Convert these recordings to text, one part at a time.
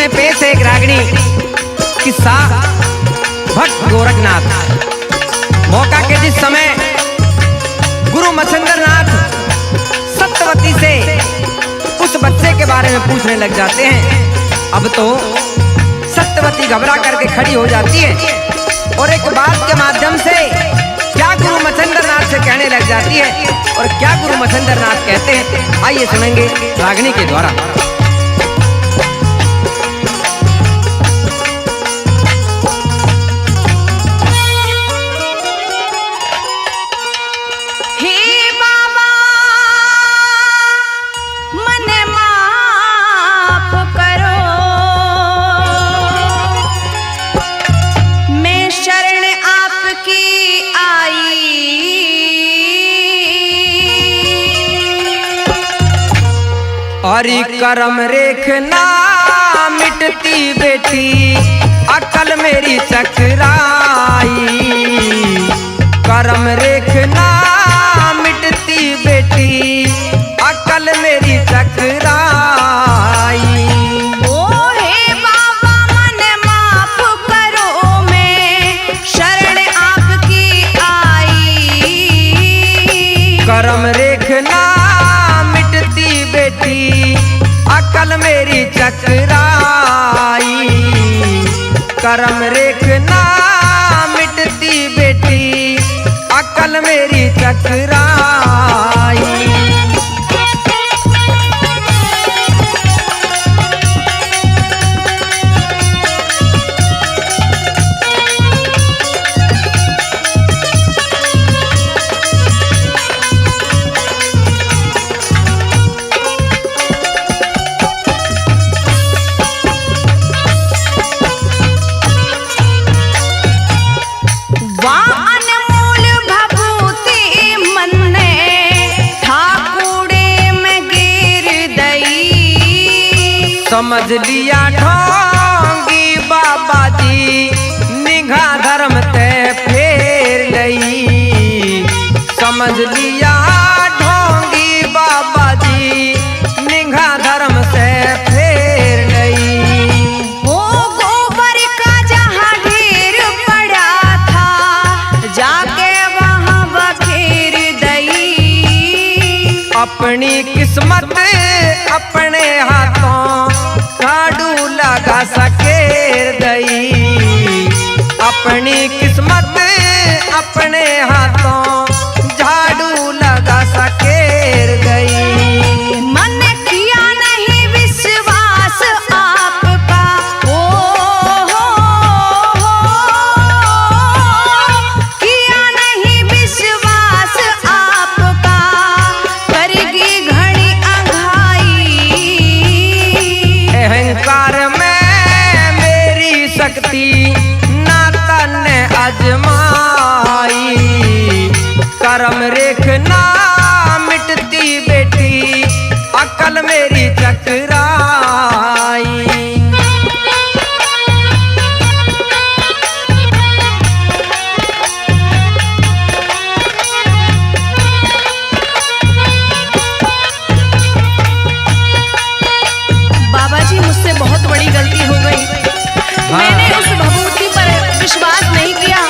में पेश है एक रागनी किस्सा भक्त गोरखनाथ। मौका के जिस समय गुरु मच्छिंद्रनाथ सत्यवती से उस बच्चे के बारे में पूछने लग जाते हैं। अब तो सत्यवती घबरा करके खड़ी हो जाती है और एक बात के माध्यम से क्या गुरु मच्छिंद्रनाथ से कहने लग जाती है और क्या गुरु मच्छिंद्रनाथ कहते हैं, आइए सुनेंगे रागनी के द्वारा। हरि करम रेखना मिटती बेटी अकल मेरी चकराई। करम रेखना मिटती बेटी अकल मेरी चकराई। ओ हे बाबा मन माफ करो मैं शरण आपकी आई। करम रेखना मिटती बेटी अकल मेरी चकराई। करम रेखना मिटती बेटी अकल मेरी चकराई। समझ लिया ढोंगी बाबा जी निगाह धर्म ते फेर गई। समझ लिया ढोंगी बाबा जी निगाह धर्म से फेर गई। वो गोबर का जहाँ ढेर पड़ा था जाके वहाँ बखेर दई। अपनी किस्मत अपने हाथों झाड़ू लगा सकेर दई। अपनी किस्मत अपने हाथों झाड़ू लगा सकेर गई। मन किया नहीं विश्वास आपका किया नहीं विश्वास आपका करेगी घड़ी अघाई। अहंकार में मेरी शक्ति नाता ने आजमाई। करम रेखना मिटती बेटी अकल मेरी चकराई। बाबा जी मुझसे बहुत बड़ी गलती हो गई। मैंने उस भभूति पर विश्वास नहीं किया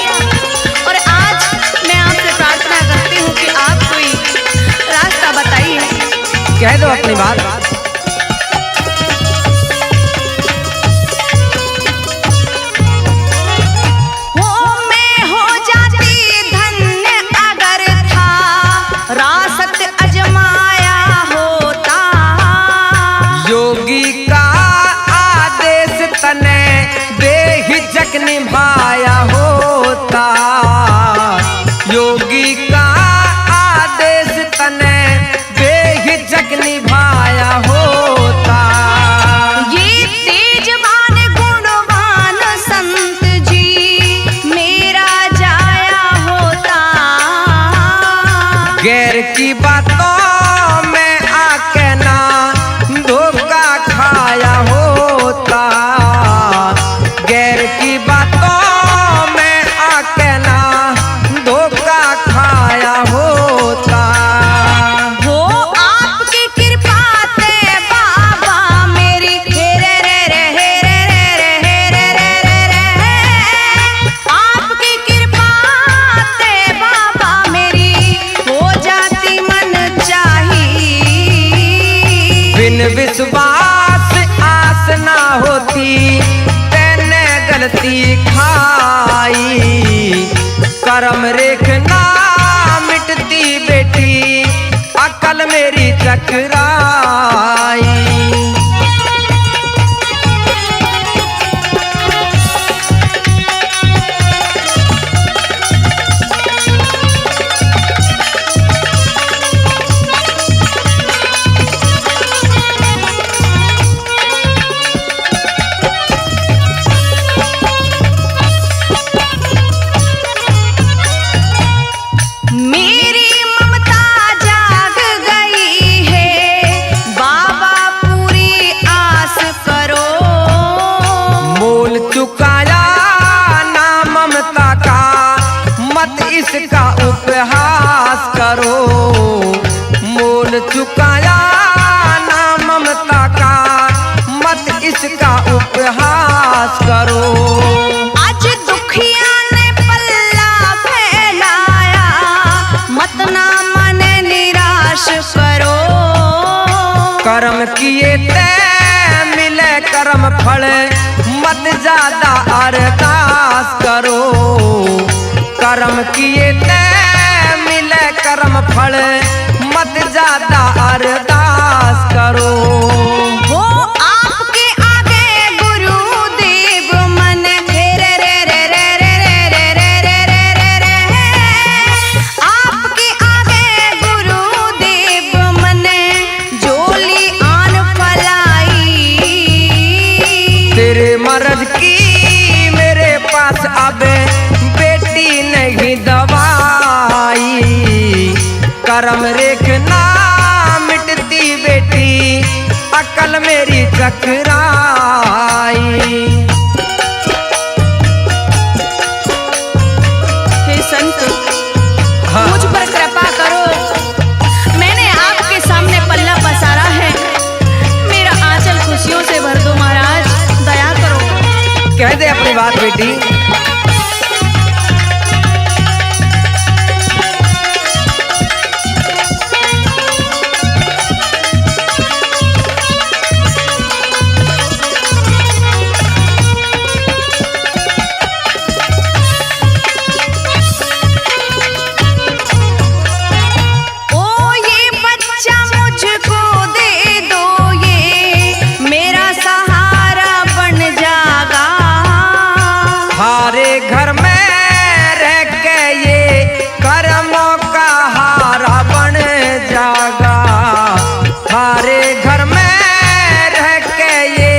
और आज मैं आपसे प्रार्थना करती हूँ कि आप कोई रास्ता बताइए। कह दो अपनी बात। मैं हो जाती धन्य अगर था रासत अजमाया होता। योगी का आदेश तने बेहिचक निभाया होता। योगी का आदेश तने बेहिचक निभाया होता। ये तेजवान गुणवान संत जी मेरा जाया होता। गैर की बातों में आके ना धोखा खाया होता। गैर की बातों में आके ना धोखा खाया होता। हो आपकी कृपा ते बाबा मेरी हेरे रे रे हेरे बिन विश्वास आस ना होती, तैने गलती खाई। कर्म रेख ना मिटती बेटी, अकल मेरी चकराई। इसका उपहास करो, मोल चुकाया ना ममता का, मत इसका उपहास करो। आज दुखिया ने पल्ला फैलाया, मत ना मन निराश करो। कर्म किए ते मिले कर्म फल, मत ज्यादा अरदास करो। कर्म किए ते मिले कर्म फल, मत ज्यादा अरदास करो। वो आपके आगे गुरुदेव मन रे रे रे रे रे रे रे रे रे रे, आपके आगे गुरुदेव मन जोली आन फलाई। तेरे मर्ज की मेरे पास अब नहीं दवाई। कर्म रेख ना मिटती बेटी, अकल मेरी चकराई। हे संत, मुझ पर कृपा करो। मैंने आपके सामने पल्ला पसारा है, मेरा आंचल खुशियों से भर दो महाराज, दया करो। कह दे अपनी बात बेटी। घर में रह के ये कर्मों का हारा बन जागा। थारे घर में रह के ये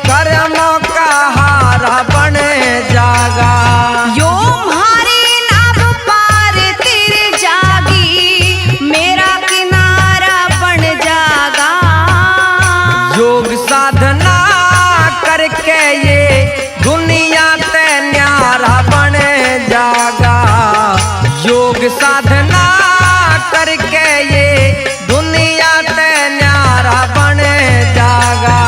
कर्मों का हारा बन जागा। यो मारी नाव पार तिर जागी, मेरा किनारा बन जागा। योग साधना करके ये दुनिया बन जागा। योग साधना करके ये दुनिया ते न्यारा बन जागा।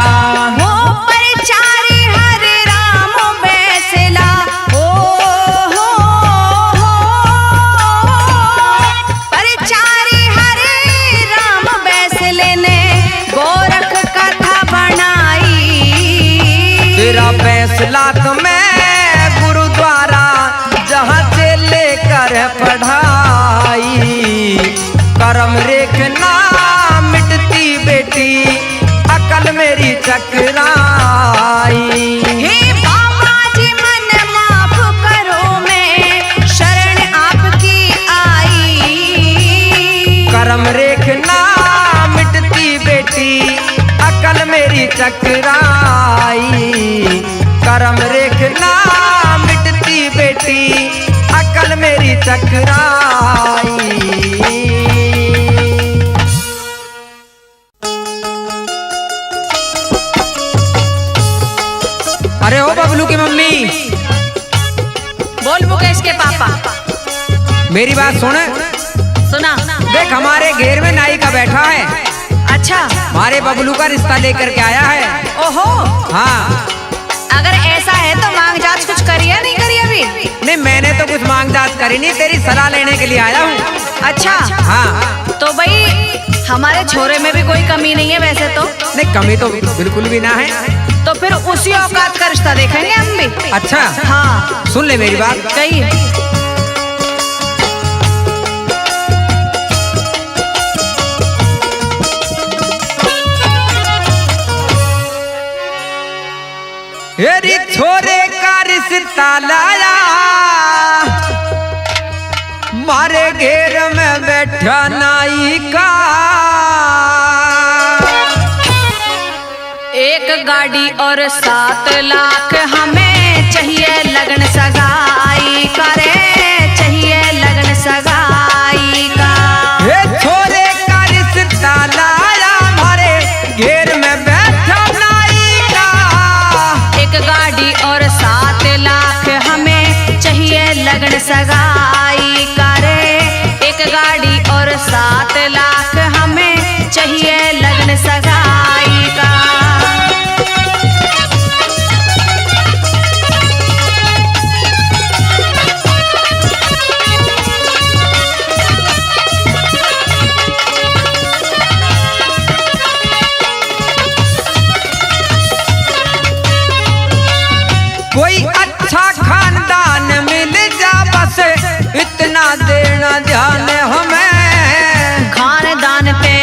हो परिचारी हरे राम बैसला, हो परिचारी हरे राम बैसले ने गोरख कथा बनाई। तेरा फैसला तुम्हें पढ़ाई। कर्म रेख ना मिटती बेटी, अकल मेरी चकराई। हे बाबा जी मन माफ करो, मैं शरण आपकी आई। कर्म रेख ना मिटती बेटी, अकल मेरी चकराई। कर्म रेख ना मिटती बेटी, अकल मेरी चकराई। अरे ओ बबलू की मम्मी। बोल मुकेश के पापा। मेरी बात सुन। सुना। देख हमारे घेर में नाई का बैठा है। अच्छा। हमारे बबलू का रिश्ता लेकर के आया है। ओहो। हाँ। अगर ऐसा है तो मांग जांच कुछ करी है नहीं करी अभी? नहीं मैंने तो कुछ मांग जांच करी नहीं, तेरी सलाह लेने के लिए आया हूँ। अच्छा। हाँ। तो भाई हमारे छोरे में भी कोई कमी नहीं है वैसे तो। नहीं, कमी तो बिल्कुल भी ना है। तो फिर उसी औकात का रिश्ता देखेंगे हम भी। अच्छा हाँ, सुन ले मेरी बात। कहिए। हेरी छोरे का रिश्ता लाया, मारे घेर में बैठा नाई का। एक गाड़ी और 7 लाख हमें चाहिए लगन सगाई का रे, चाहिए लगन सगाई का। हे छोरे का रिश्ता लाया, मारे घेर में बैठा नाई का। एक गाड़ी और 7 लाख हमें चाहिए लगन सगाई का रे, एक गाड़ी और 7 लाख हमें चाहिए लगन सगाई का। कोई अच्छा खानदान मिल जा, बस इतना देना ध्यान हमें। खानदान पे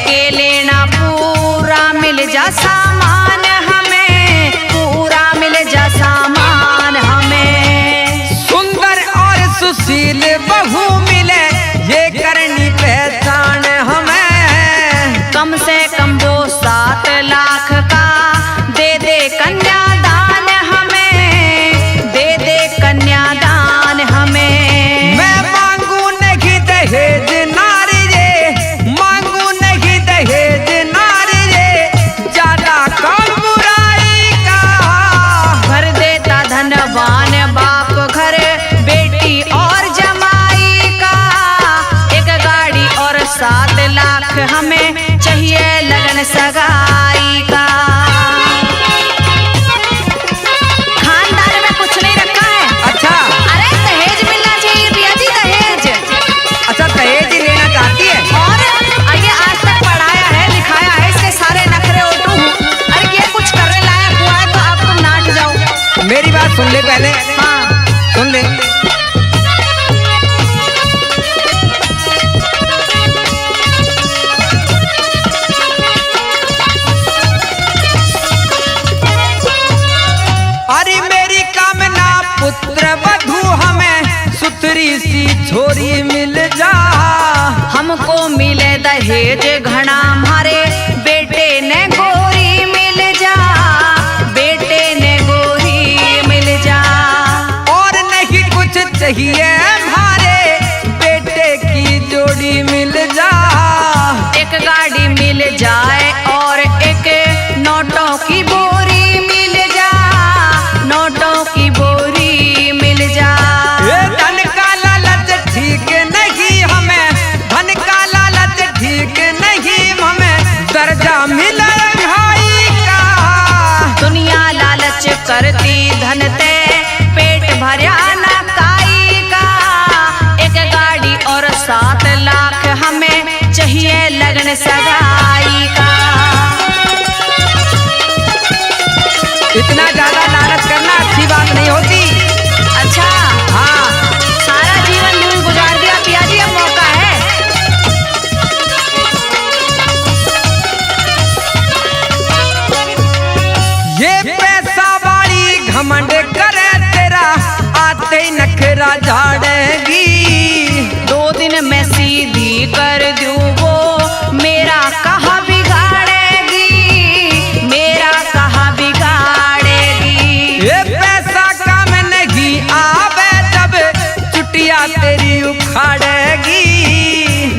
के लेना पूरा मिल जा सामान हमें, पूरा मिल जा सामान हमें। सुंदर और सुशील बहू मिले, ये करनी पहचान हमें। कम से कम वो 7 लाख का दे दे कन्यादान हमें, दे दे कन्यादान हमें। मैं मांगू नहीं दहेज नारी रे, मांगू नहीं दहेज नारी रे, ज्यादा कम बुराई का। भर देता धनवान बाप घर बेटी और जमाई का। एक गाड़ी और 7 लाख हमें चाहिए लगन सगाई का। खानदान में कुछ नहीं रखा है। अच्छा अरे दहेज मिलना चाहिए भैया जी, दहेज। अच्छा, दहेज ही लेना चाहती है। और ये आज तक पढ़ाया है लिखाया है, इसके सारे नखरे उठू हूँ। अरे ये कुछ करने लायक हुआ है तो आप तुम नाट जाओ। मेरी बात सुन ले पहले, हाँ, सुन ले। अरे मेरी कामना पुत्र वधू हमें सुथरी सी छोरी मिल जा। हमको मिले दहेज घना, हमारे बेटे ने गोरी मिल जा, बेटे ने गोरी मिल जा। और नहीं कुछ चाहिए, हमारे बेटे की जोड़ी मिल जा। एक गाड़ी मिल जाए और एक नोटों की बोरी मिल जा, नोटों की बोरी मिल जा। ये धन का लालच ठीक नहीं हमें, धन का लालच ठीक नहीं हमें, दर्जा मिले भाई का। दुनिया लालच करती धन ते पेट भरा ना काई का। एक गाड़ी और 7 लाख हमें चाहिए लगन सगाई का। इतना ज्यादा लालच करना अच्छी बात नहीं होती। अच्छा, हाँ, सारा जीवन यूं ही गुजार दिया पिया जी, अब मौका है। ये पैसा वाली घमंड करे तेरा, आते ही नखरा झाड़ेगी। 2 दिन में सीधी कर दूं वो मेरा कहाँ बिगाड़ेगी, मेरा कहाँ बिगाड़ेगी। ये पैसा काम नहीं आवे, जब चुटिया तेरी उखाड़ेगी।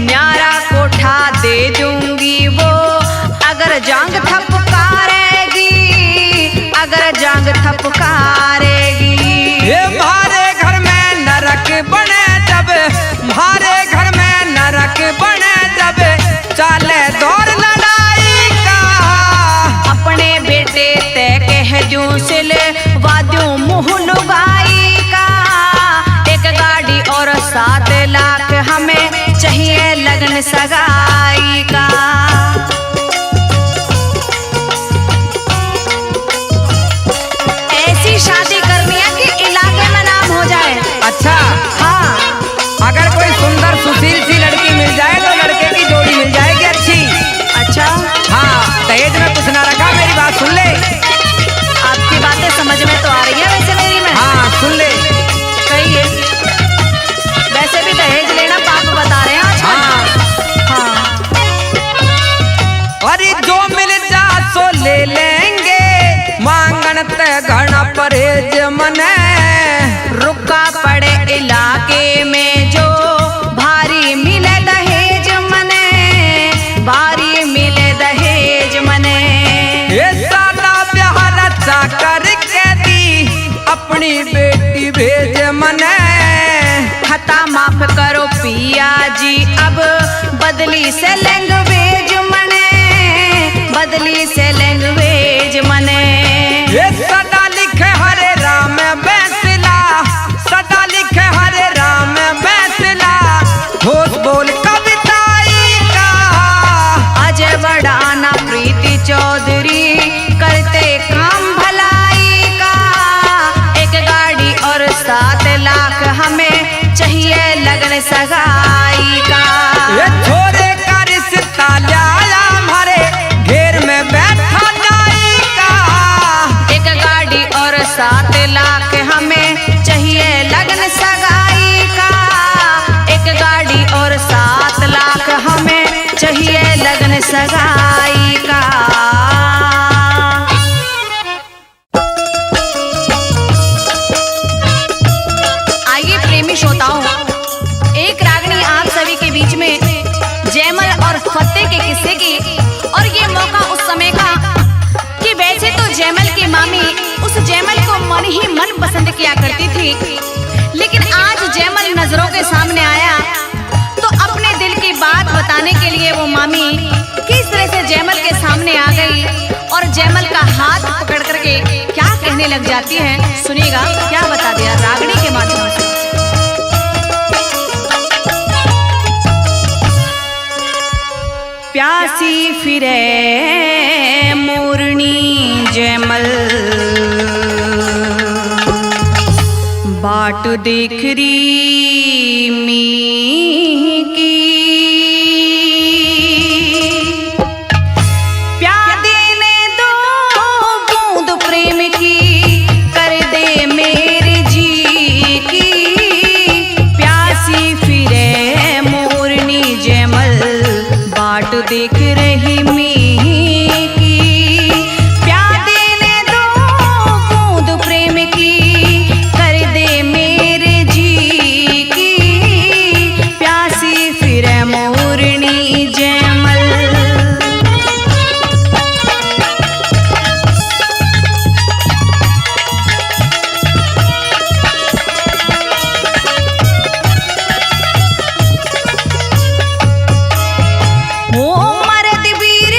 न्यारा कोठा दे दूंगी वो अगर जांग थपकारेगी, अगर जांग थपकारेगी। ये मारे घर में नरक बने जब, मारे घर में नरक बने जब, चाले दौर लड़ाई का। अपने बेटे ते कह दूं सिल वाद्यों मुँह लुगाई का। एक गाड़ी और 7 लाख हमें चाहिए लगन सगाई का। ऐसी शादी करनी है कि इलाके में नाम हो जाए। अच्छा, हाँ, अगर कोई सुंदर सुशील सी लड़की मिल जाए तो लड़के की जोड़ी मिल जाएगी अच्छी। अच्छा, हाँ, दहेज में कुछ ना रखा, मेरी बात सुन ले। आपकी बातें समझ में तो आ रही है वैसे मेरी में। हाँ सुन ले। सही है, वैसे भी दहेज लेना पाप बता रहे हैं आजकल। हाँ, हाँ, अरे जो मिल जा सो ले लेंगे, मांगन ते घना परहेज मने। रुका पड़े इलाके में जो भारी मिले दहेज मने, भारी मिले दहेज मने। ये साला ब्याह रचा करके दी, अपनी बेटी भेज मने। खता माफ करो पिया जी, अब बदली से लैंग्वेज मने, बदली से लैंग्वेज मने। ये सदा लिखे हरे राम बैसला, सदा लिखे हरे राम बैसला। ठोस बोल कविताई का, अजय बड़ाना प्रीति चौधरी करते काम भलाई का। एक गाड़ी और 7 लाख हमें चाहिए लगन सगाई का। ये छोरे का रिश्ता लाया हमारे घेर में बैठा नाई का। एक गाड़ी और 7 लाख हमें चाहिए लगन सगाई का। एक गाड़ी और 7 लाख हमें चाहिए लगन सगाई का। आइए प्रेमी श्रोताओं, एक रागनी आप सभी के बीच में जयमल और फतेह के किस्से की। और ये मौका उस समय का कि वैसे तो जयमल की मामी उस जयमल को मन ही मन पसंद किया करती थी, लेकिन आज जयमल नजरों के सामने आया तो अपने दिल की बात बताने के लिए वो मामी किस तरह से जयमल के सामने आ गई और जयमल का हाथ पकड़ करके क्या कहने लग जाती है। सुनिएगा क्या बता दिया रागनी के माध्यम से। प्यासी फिरे मोरनी जयमल, बाट देख री मी की। प्यादे ने 2 बूंद प्रेम की, कर दे मेरे जी की। प्यासी फिरे मोरनी जयमल, बाट देख रही मी की। प्यादे ने 2 बूंद प्रेम की, कर दे मेरे जी की। प्यासी फिरे मोरनी जयमल। ओ मर्द वीर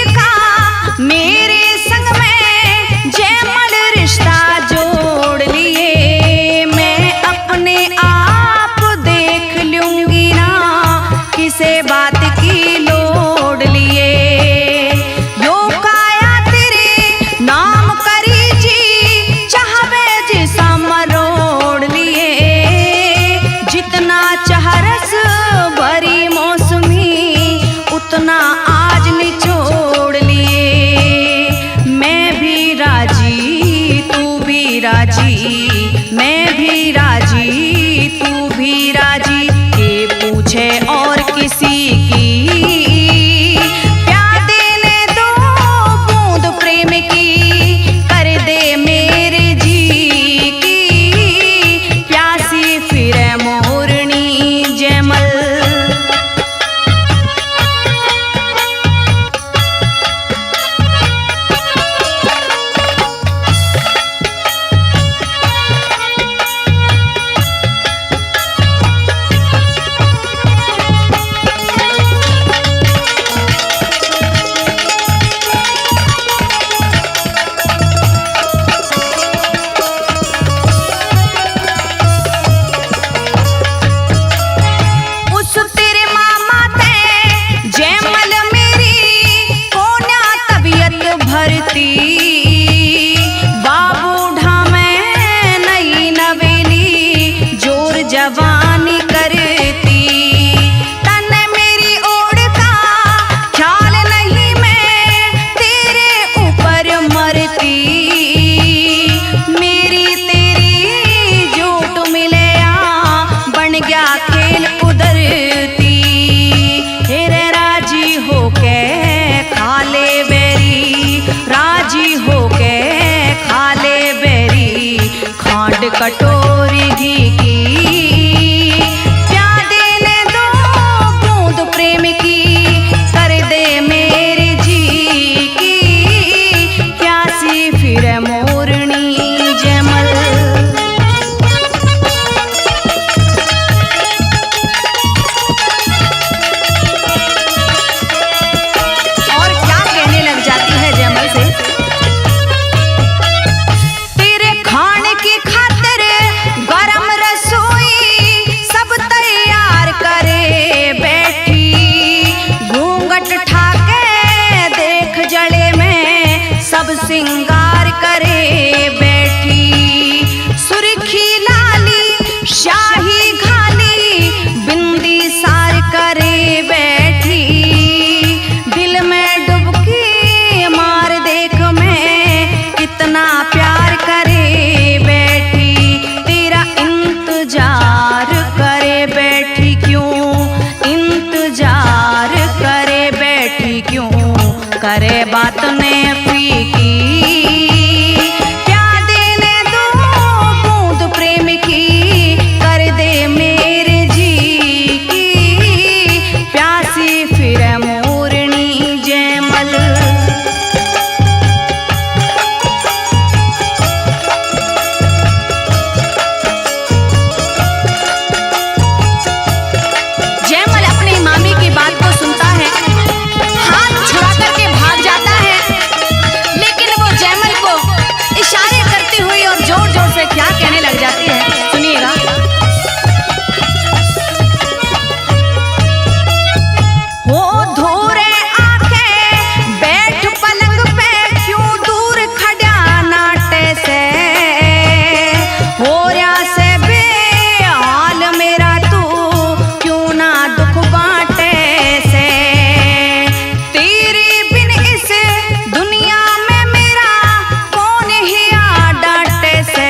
आध कटोरी घी की, प्यार देने दो बूंद प्रेम की, कर दे मेरे जी की प्यासी फिर मोरनी जयमल। और क्या कहने लग जाती है जयमल से, तेरे खाने की खातिर गरम रसोई सब तैयार करे बैठी, घूंघट ठाके देख जड़े में सब सिंगार करे बैठी, सुर्खी लाली शाही घाली बिंदी सार करे बैठी, दिल में डुबकी मार देख मैं कितना प्यार करे बैठी, तेरा इंतजार करे बैठी क्यों, इंतजार करे बैठी क्यों, करे बात ने फीकी, प्यार देने दो बूंद प्रेम की, कर दे मेरे जी की प्यासी फिर मोरनी जयमल। जयमल अपनी मामी की बात को सुनता है, हाथ छुड़ा करके भाग जाता है, लेकिन वो जयमल को इशारे करती हुई और जोर जोर से क्या कहने लग जाती है, सुनिएगा। हो धोरे आंखें बैठ पलंग पे क्यों दूर खड़ा नाटे से, हो रहा से बेहाल मेरा तू क्यों ना दुख बांटे से, तेरे बिन इस दुनिया में मेरा कौन ही आ डांटे से,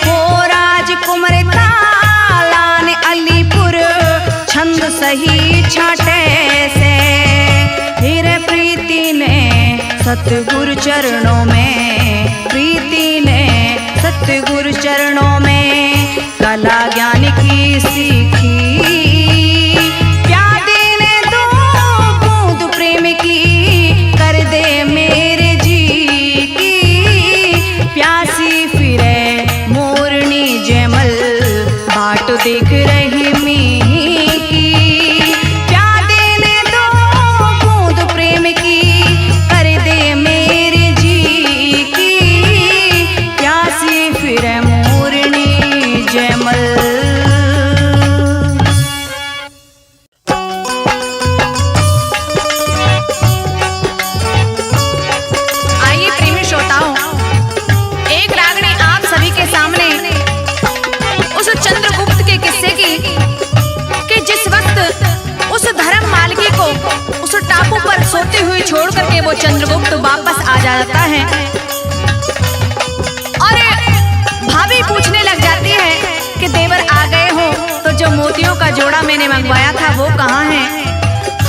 हो राजकुमार तालान अलीपुर छंद सही छाटे से, फिर प्रीति ने सतगुरु चरणों में, प्रीति ने सतगुरु चरणों में कला ज्ञान की सीखी, प्यार देने दो बूंद प्रेम की, कर दे मेरे जी की प्यासी फिरे मोरनी जयमल, बाट देख रही मी की, प्यार देने दो बूंद प्रेम की, कर दे मेरे जी की प्यासी फिर मोरनी जयमल। आइए प्रेमी श्रोताओं, एक रागनी आप सभी के सामने उस चंद्रगुप्त के किस्से की, कि जिस वक्त उस धर्म मालकी को उस टापू पर सोते हुए छोड़ करके वो चंद्रगुप्त वापस आ जाता है, और भाभी पूछने लग जाती है कि देवर आ गए हो तो जो मोतियों का जोड़ा मैंने मंगवाया था वो कहाँ है,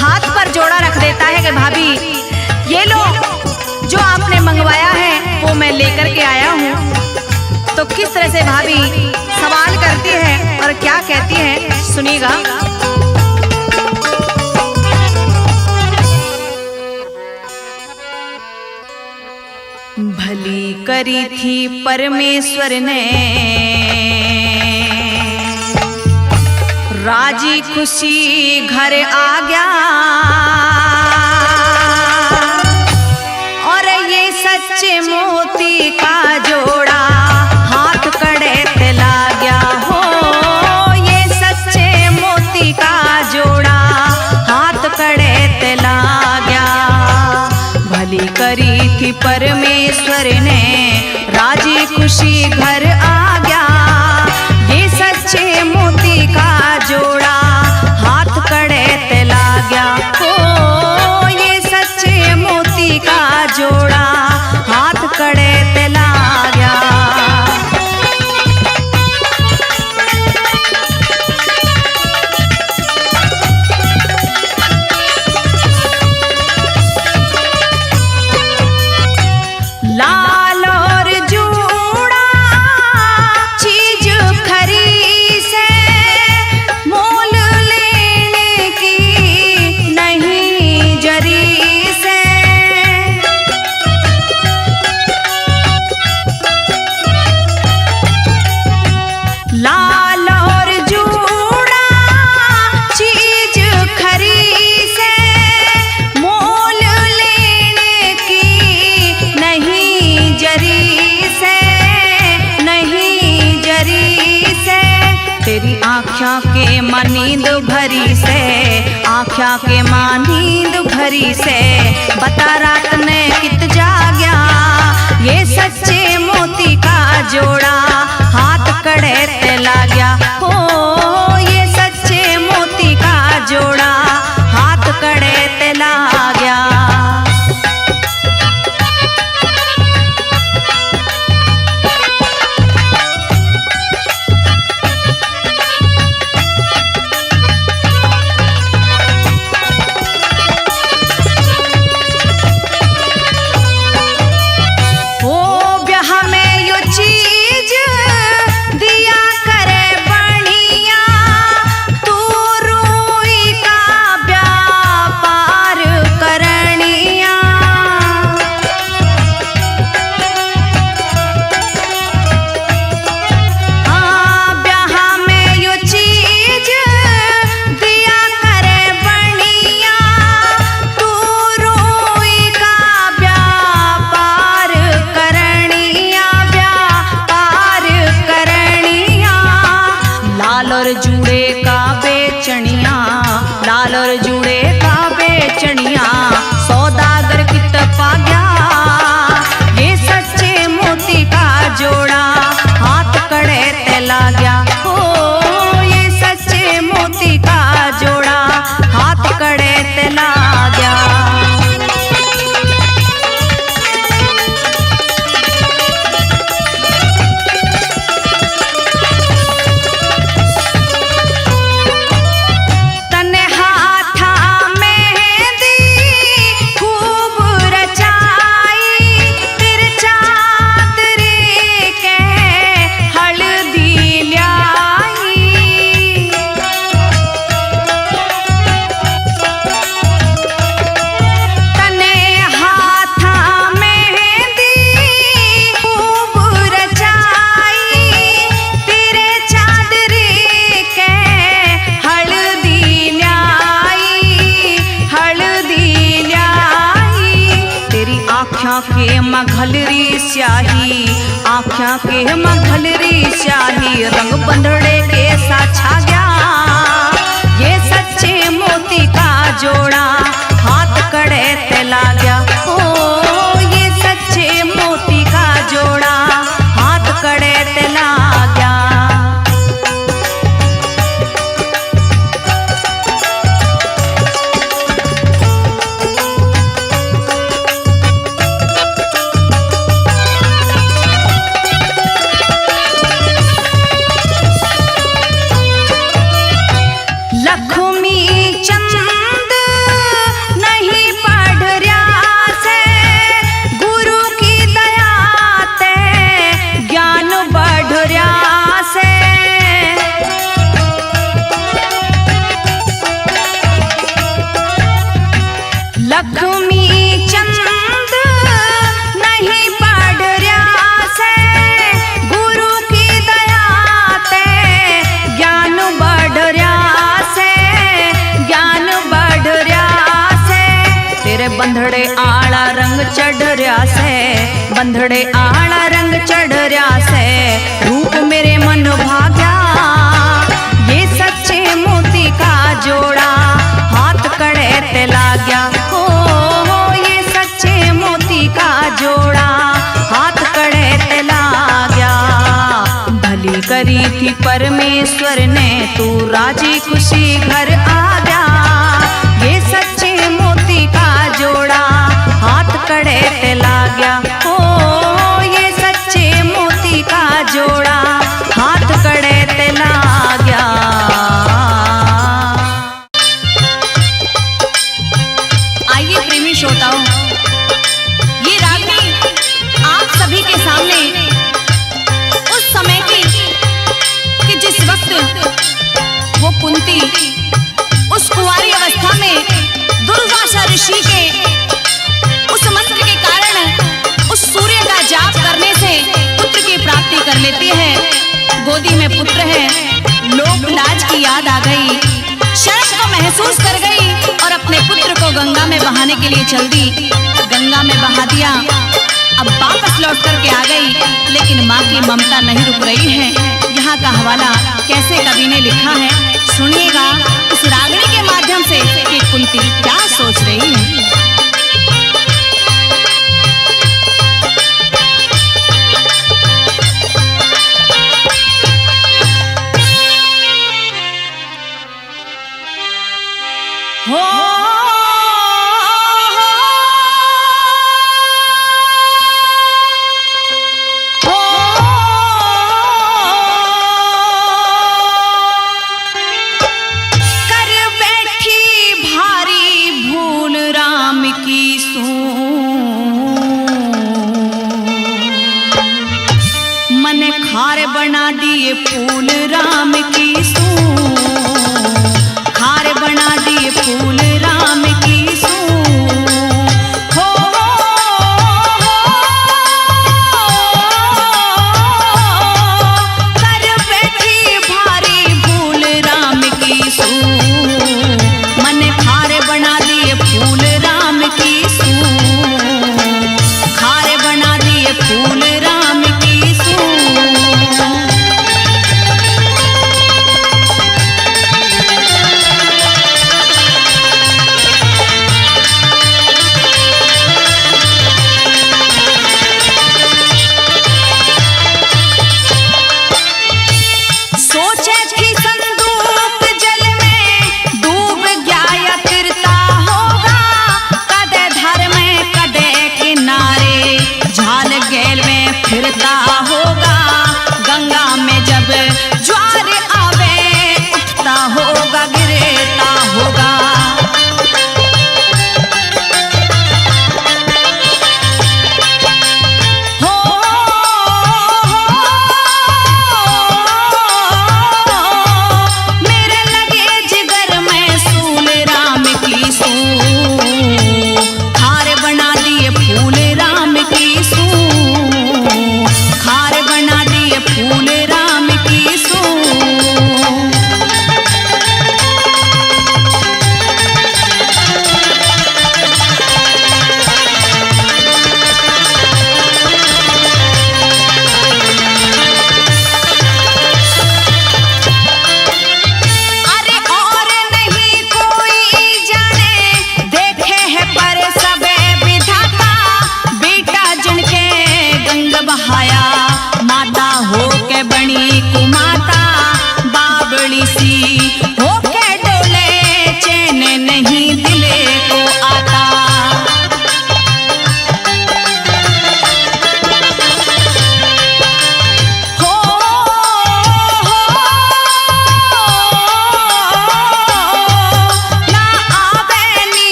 हाथ पर जोड़ा रख देता है कि भाभी ये लो जो आपने मंगवाया है वो मैं लेकर के आया हूँ। तो किस तरह से भाभी सवाल करती है और क्या कहती है, सुनिएगा। भली करी थी परमेश्वर ने, राजी खुशी घर आ गया, और ये सच्चे मोती का जोड़ा हाथ कड़े ते ला गया, हो ये सच्चे मोती का जोड़ा हाथ कड़े ते ला गया, भली करी थी परमेश्वर ने, राजी खुशी घर आ गया, ये सच्चे मोती का जोड़ा हाथ कड़े ते ला गया, हो ये सच्चे मोती का जोड़ा हाथ कड़े ते ला गया। लाल और जूड़ा नींद भरी से, आँख्या के माँ नींद भरी से, बता रात ने कित जाग्या। ये सच्चे मोती का जोड़ा हाथ कड़े ते लाग्या। हो ये सच्चे मोती का जोड़ा हाथ कड़े ते लाग्या। मघलरी स्याही, आँखों के मघलरी स्याही, रंग बंधड़े के साछा गया। ये सच्चे मोती का जोड़ा हाथ कड़े ते लाग्या। ओ ये सच्चे मोती का जोड़ा हाथ कड़े ते लाग्या। लक्ष्मी चंद नहीं पढ़ रहा से, गुरु की दया ते ज्ञान बढ़ रहा से, ज्ञान बढ़ रहा से। तेरे बंधड़े आला रंग चढ़ रहा से, बंधड़े आला रंग चढ़ रहा से, रूप मेरे मन भाग्या। ये सच्चे मोती का जोड़ा हाथ कड़े ते लाग्या। जोड़ा हाथ कड़े ते लाग्या। भली करी थी परमेश्वर ने, तू राजी खुशी घर आ गया। ये सच्चे मोती का जोड़ा हाथ कड़े ते लाग्या। ओ ये सच्चे मोती का जोड़ा हाथ कड़े ते लाग्या। आइए प्रेमी श्रोताओं, सभी के सामने उस समय की कि जिस वक्त वो कुंती उस कुंवारी अवस्था में दुर्वासा ऋषि के उस मंत्र के कारण उस सूर्य का जाप करने से पुत्र की प्राप्ति कर लेती है। गोदी में पुत्र है, लोक लाज की याद आ गई, शर्म को महसूस कर गई और अपने पुत्र को गंगा में बहाने के लिए चल दी। गंगा में बहा दिया, अब वापस लौट करके आ गई, लेकिन माँ की ममता नहीं रुक रही है। यहाँ का हवाला कैसे कवि ने लिखा है, सुनिएगा इस रागनी के माध्यम से कि कुंती क्या सोच रही है। खार बना दिए फूल राम की